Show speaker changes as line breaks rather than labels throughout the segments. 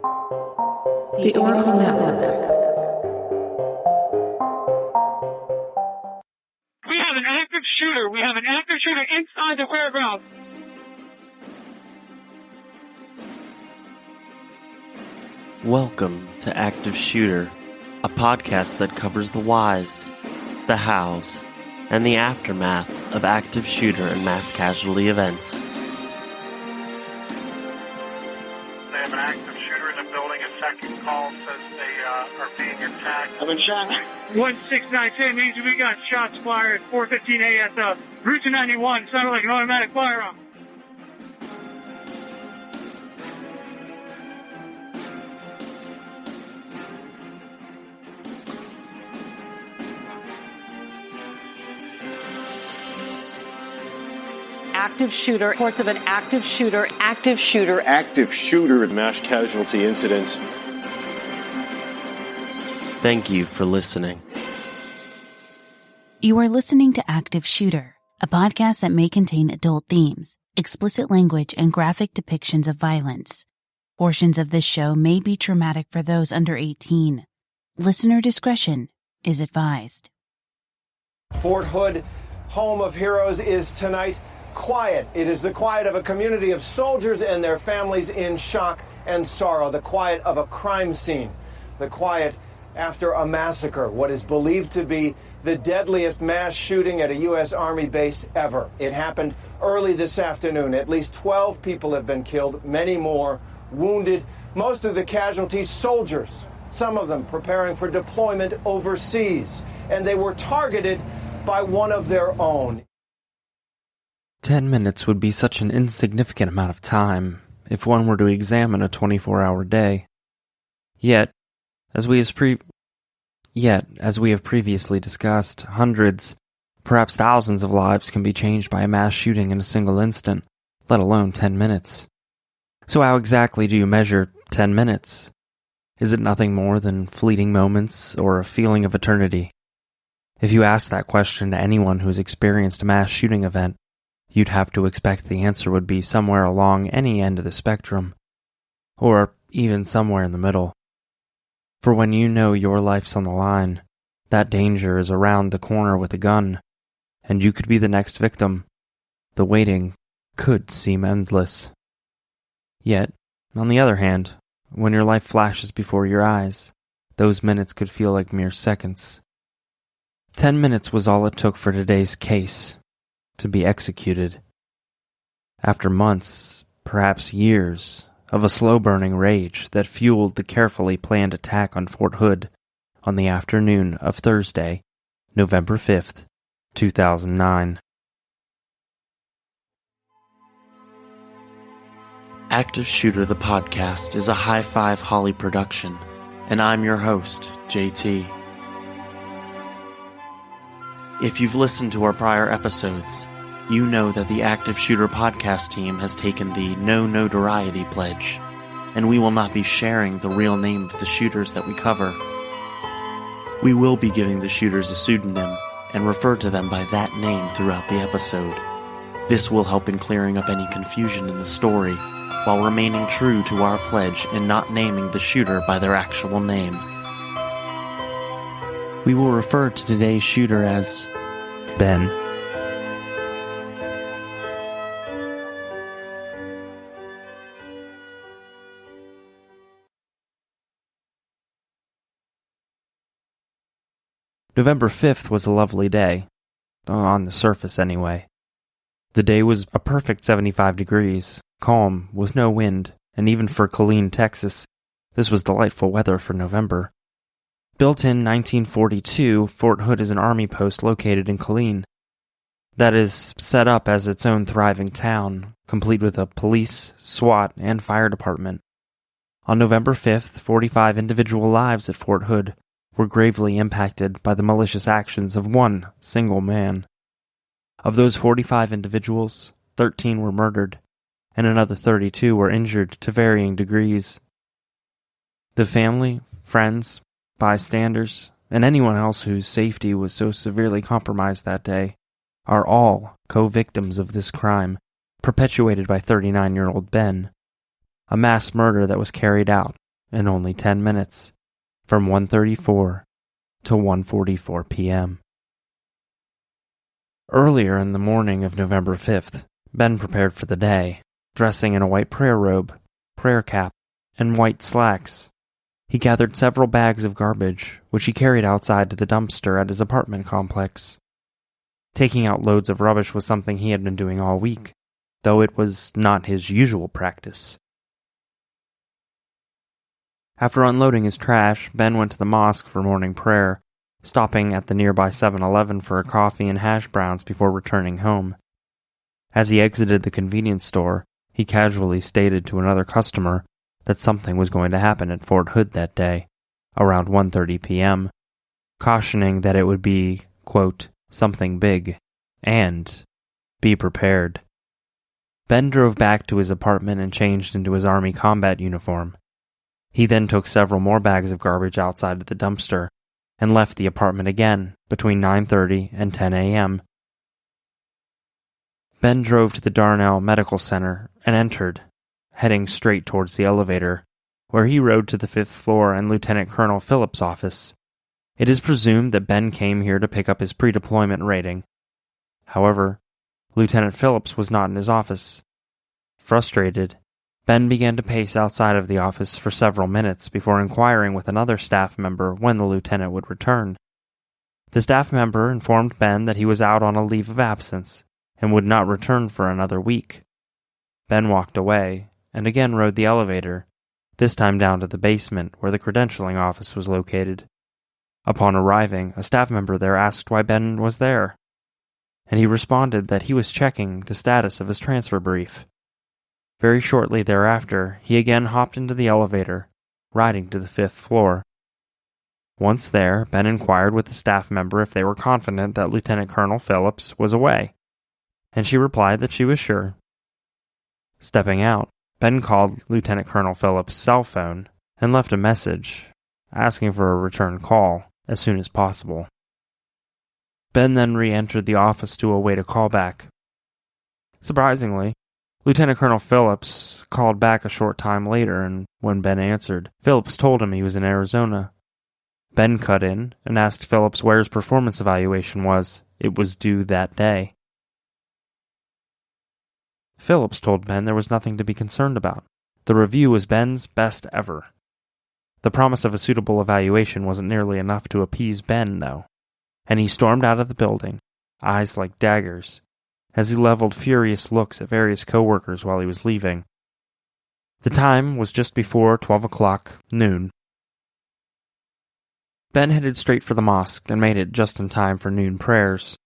The Oracl3 Network.
We have an active shooter. We have an active shooter inside the warehouse.
Welcome to Active Shooter, a podcast that covers the whys, the hows, and the aftermath of active shooter and mass casualty events.
They have an active shooter in the building. A second call says they are being attacked.
I've been shot. 16910 means we got shots fired. 4:15 ASF. Route to 91. Sounded like an automatic firearm.
Active shooter, reports of an active shooter,
mass casualty incidents.
Thank you for listening.
You are listening to Active Shooter, a podcast that may contain adult themes, explicit language, and graphic depictions of violence. Portions of this show may be traumatic for those under 18. Listener discretion is advised.
Fort Hood, home of heroes, is tonight quiet. It is the quiet of a community of soldiers and their families in shock and sorrow. The quiet of a crime scene. The quiet after a massacre, what is believed to be the deadliest mass shooting at a U.S. Army base ever. It happened early this afternoon. At least 12 people have been killed, many more wounded. Most of the casualties, soldiers, some of them preparing for deployment overseas. And they were targeted by one of their own.
10 minutes would be such an insignificant amount of time if one were to examine a 24-hour day. Yet, as we have previously discussed, hundreds, perhaps thousands of lives can be changed by a mass shooting in a single instant, let alone 10 minutes. So how exactly do you measure 10 minutes? Is it nothing more than fleeting moments or a feeling of eternity? If you ask that question to anyone who has experienced a mass shooting event, you'd have to expect the answer would be somewhere along any end of the spectrum, or even somewhere in the middle. For when you know your life's on the line, that danger is around the corner with a gun, and you could be the next victim, the waiting could seem endless. Yet, on the other hand, when your life flashes before your eyes, those minutes could feel like mere seconds. 10 minutes was all it took for today's case to be executed. After months, perhaps years, of a slow-burning rage that fueled the carefully planned attack on Fort Hood on the afternoon of Thursday, November 5th, 2009.
Active Shooter the podcast is a High Five Holly production, and I'm your host, JT. If you've listened to our prior episodes, you know that the Active Shooter podcast team has taken the No Notoriety pledge, and we will not be sharing the real name of the shooters that we cover. We will be giving the shooters a pseudonym and refer to them by that name throughout the episode. This will help in clearing up any confusion in the story, while remaining true to our pledge and not naming the shooter by their actual name. We will refer to today's shooter as Ben.
November 5th was a lovely day, on the surface anyway. The day was a perfect 75 degrees, calm, with no wind, and even for Killeen, Texas, this was delightful weather for November. Built in 1942, Fort Hood is an army post located in Killeen that is set up as its own thriving town, complete with a police, SWAT, and fire department. On November 5th, 45 individual lives at Fort Hood were gravely impacted by the malicious actions of one single man. Of those 45 individuals, 13 were murdered, and another 32 were injured to varying degrees. The family, friends, bystanders, and anyone else whose safety was so severely compromised that day are all co-victims of this crime, perpetuated by 39-year-old Ben, a mass murder that was carried out in only 10 minutes, from 1:34 to 1:44 p.m. Earlier in the morning of November 5th, Ben prepared for the day, dressing in a white prayer robe, prayer cap, and white slacks. He gathered several bags of garbage, which he carried outside to the dumpster at his apartment complex. Taking out loads of rubbish was something he had been doing all week, though it was not his usual practice. After unloading his trash, Ben went to the mosque for morning prayer, stopping at the nearby 7-Eleven for a coffee and hash browns before returning home. As he exited the convenience store, he casually stated to another customer that something was going to happen at Fort Hood that day, around 1:30 p.m., cautioning that it would be, quote, something big, and be prepared. Ben drove back to his apartment and changed into his Army combat uniform. He then took several more bags of garbage outside of the dumpster and left the apartment again between 9:30 and 10 a.m. Ben drove to the Darnell Medical Center and entered, heading straight towards the elevator, where he rode to the 5th floor and Lieutenant Colonel Phillips' office. It is presumed that Ben came here to pick up his pre-deployment rating. However, Lieutenant Phillips was not in his office. Frustrated, Ben began to pace outside of the office for several minutes before inquiring with another staff member when the lieutenant would return. The staff member informed Ben that he was out on a leave of absence and would not return for another week. Ben walked away and again rode the elevator, this time down to the basement where the credentialing office was located. Upon arriving, a staff member there asked why Ben was there, and he responded that he was checking the status of his transfer brief. Very shortly thereafter, he again hopped into the elevator, riding to the 5th floor. Once there, Ben inquired with the staff member if they were confident that Lieutenant Colonel Phillips was away, and she replied that she was sure. Stepping out, Ben called Lieutenant Colonel Phillips' cell phone and left a message, asking for a return call as soon as possible. Ben then re-entered the office to await a callback. Surprisingly, Lieutenant Colonel Phillips called back a short time later, and when Ben answered, Phillips told him he was in Arizona. Ben cut in and asked Phillips where his performance evaluation was. It was due that day. Phillips told Ben there was nothing to be concerned about. The review was Ben's best ever. The promise of a suitable evaluation wasn't nearly enough to appease Ben, though, and he stormed out of the building, eyes like daggers, as he leveled furious looks at various co-workers while he was leaving. The time was just before 12 o'clock, noon. Ben headed straight for the mosque and made it just in time for noon prayers.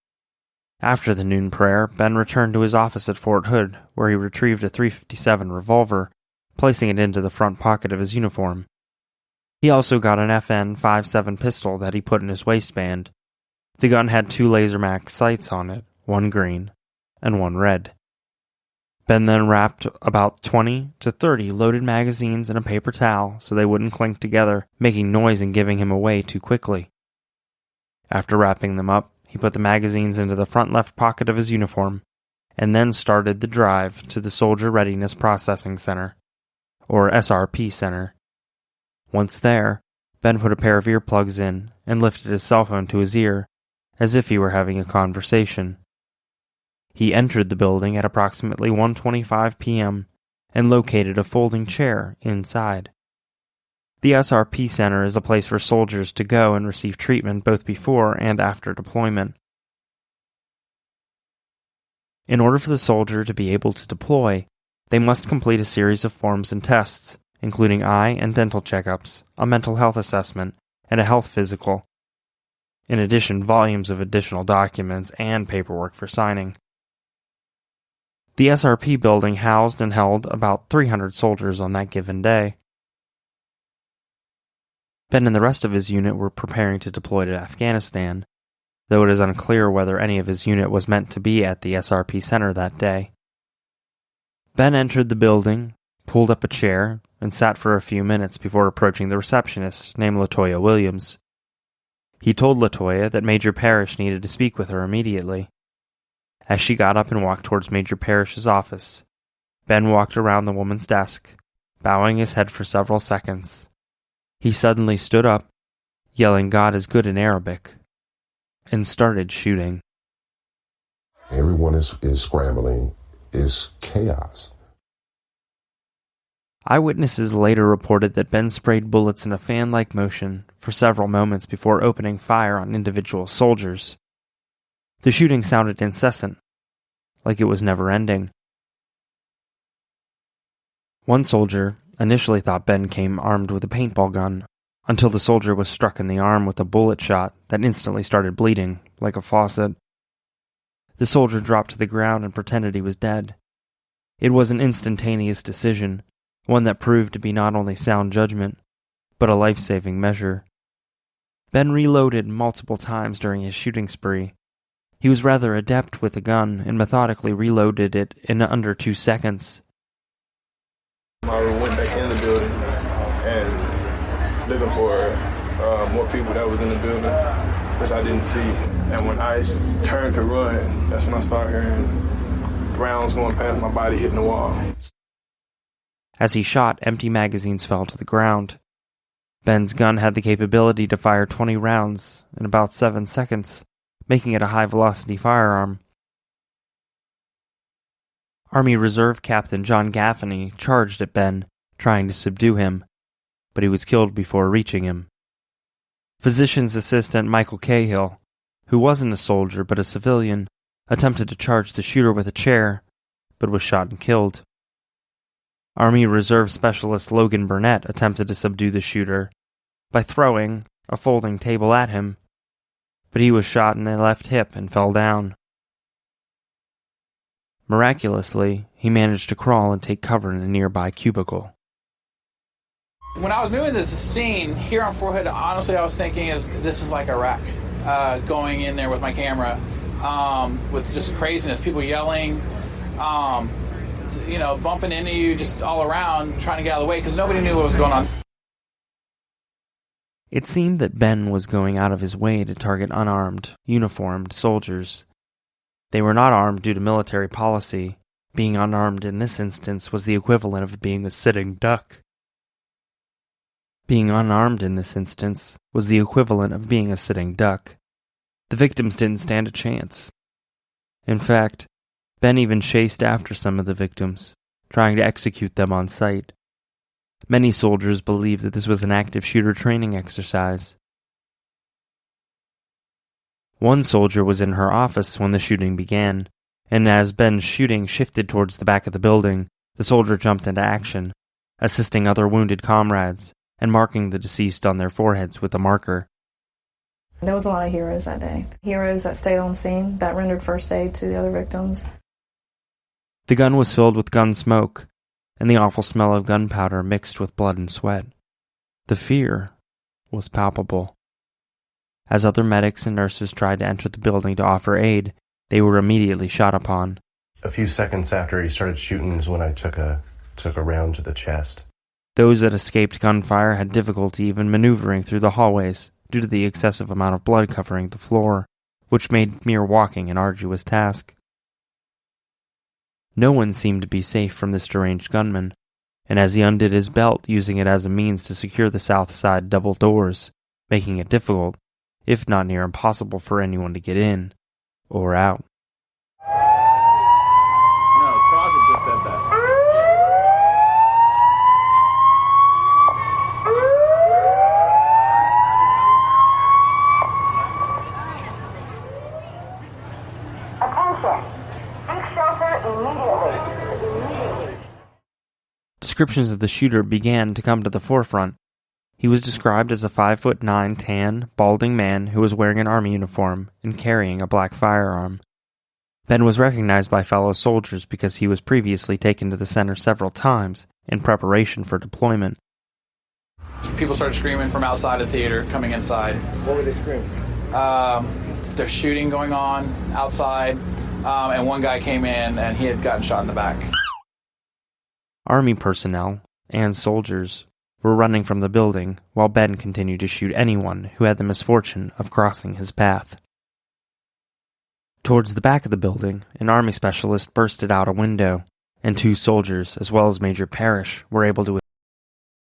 After the noon prayer, Ben returned to his office at Fort Hood, where he retrieved a .357 revolver, placing it into the front pocket of his uniform. He also got an FN-57 pistol that he put in his waistband. The gun had 2 laser max sights on it, one green and one red. Ben then wrapped about 20 to 30 loaded magazines in a paper towel so they wouldn't clink together, making noise and giving him away too quickly. After wrapping them up, he put the magazines into the front left pocket of his uniform, and then started the drive to the Soldier Readiness Processing Center, or SRP Center. Once there, Ben put a pair of earplugs in and lifted his cell phone to his ear, as if he were having a conversation. He entered the building at approximately 1:25 p.m. and located a folding chair inside. The SRP Center is a place for soldiers to go and receive treatment both before and after deployment. In order for the soldier to be able to deploy, they must complete a series of forms and tests, including eye and dental checkups, a mental health assessment, and a health physical. In addition, volumes of additional documents and paperwork for signing. The SRP building housed and held about 300 soldiers on that given day. Ben and the rest of his unit were preparing to deploy to Afghanistan, though it is unclear whether any of his unit was meant to be at the SRP Center that day. Ben entered the building, pulled up a chair, and sat for a few minutes before approaching the receptionist, named Latoya Williams. He told Latoya that Major Parrish needed to speak with her immediately. As she got up and walked towards Major Parrish's office, Ben walked around the woman's desk, bowing his head for several seconds, He suddenly stood up, yelling "God is good" in Arabic, and started shooting.
Everyone is scrambling. It's chaos.
Eyewitnesses later reported that Ben sprayed bullets in a fan-like motion for several moments before opening fire on individual soldiers. The shooting sounded incessant, like it was never ending. One soldier initially thought Ben came armed with a paintball gun, until the soldier was struck in the arm with a bullet shot that instantly started bleeding, like a faucet. The soldier dropped to the ground and pretended he was dead. It was an instantaneous decision, one that proved to be not only sound judgment, but a life-saving measure. Ben reloaded multiple times during his shooting spree. He was rather adept with the gun and methodically reloaded it in under 2 seconds.
I went back in the building and looking for more people that was in the building, which I didn't see. And when I turned to run, that's when I started hearing rounds going past my body hitting the wall.
As he shot, empty magazines fell to the ground. Ben's gun had the capability to fire 20 rounds in about 7 seconds, making it a high-velocity firearm. Army Reserve Captain John Gaffney charged at Ben, trying to subdue him, but he was killed before reaching him. Physician's assistant Michael Cahill, who wasn't a soldier but a civilian, attempted to charge the shooter with a chair, but was shot and killed. Army Reserve Specialist Logan Burnett attempted to subdue the shooter by throwing a folding table at him, but he was shot in the left hip and fell down. Miraculously, he managed to crawl and take cover in a nearby cubicle.
When I was moving this scene here on Fort Hood, honestly, I was thinking this is like Iraq, going in there with my camera, with just craziness, people yelling, bumping into you just all around, trying to get out of the way because nobody knew what was going on.
It seemed that Ben was going out of his way to target unarmed, uniformed soldiers. They were not armed due to military policy. Being unarmed in this instance was the equivalent of being a sitting duck. Being unarmed in this instance was the equivalent of being a sitting duck. The victims didn't stand a chance. In fact, Ben even chased after some of the victims, trying to execute them on sight. Many soldiers believed that this was an active shooter training exercise. One soldier was in her office when the shooting began, and as Ben's shooting shifted towards the back of the building, the soldier jumped into action, assisting other wounded comrades and marking the deceased on their foreheads with a marker.
There was a lot of heroes that day. Heroes that stayed on scene, that rendered first aid to the other victims.
The gun was filled with gun smoke, and the awful smell of gunpowder mixed with blood and sweat. The fear was palpable. As other medics and nurses tried to enter the building to offer aid, they were immediately shot upon.
A few seconds after he started shooting is when I took a round to the chest.
Those that escaped gunfire had difficulty even maneuvering through the hallways due to the excessive amount of blood covering the floor, which made mere walking an arduous task. No one seemed to be safe from this deranged gunman, and as he undid his belt, using it as a means to secure the south side double doors, making it difficult, if not near impossible, for anyone to get in or out.
No, Crosby just said that.
Descriptions of the shooter began to come to the forefront. He was described as a 5'9", tan, balding man who was wearing an army uniform and carrying a black firearm. Ben was recognized by fellow soldiers because he was previously taken to the center several times in preparation for deployment.
People started screaming from outside the theater, coming inside.
What were they screaming?
There's shooting going on outside, and one guy came in and he had gotten shot in the back.
Army personnel and soldiers were running from the building while Ben continued to shoot anyone who had the misfortune of crossing his path. Towards the back of the building, an army specialist bursted out a window, and 2 soldiers, as well as Major Parrish, were able to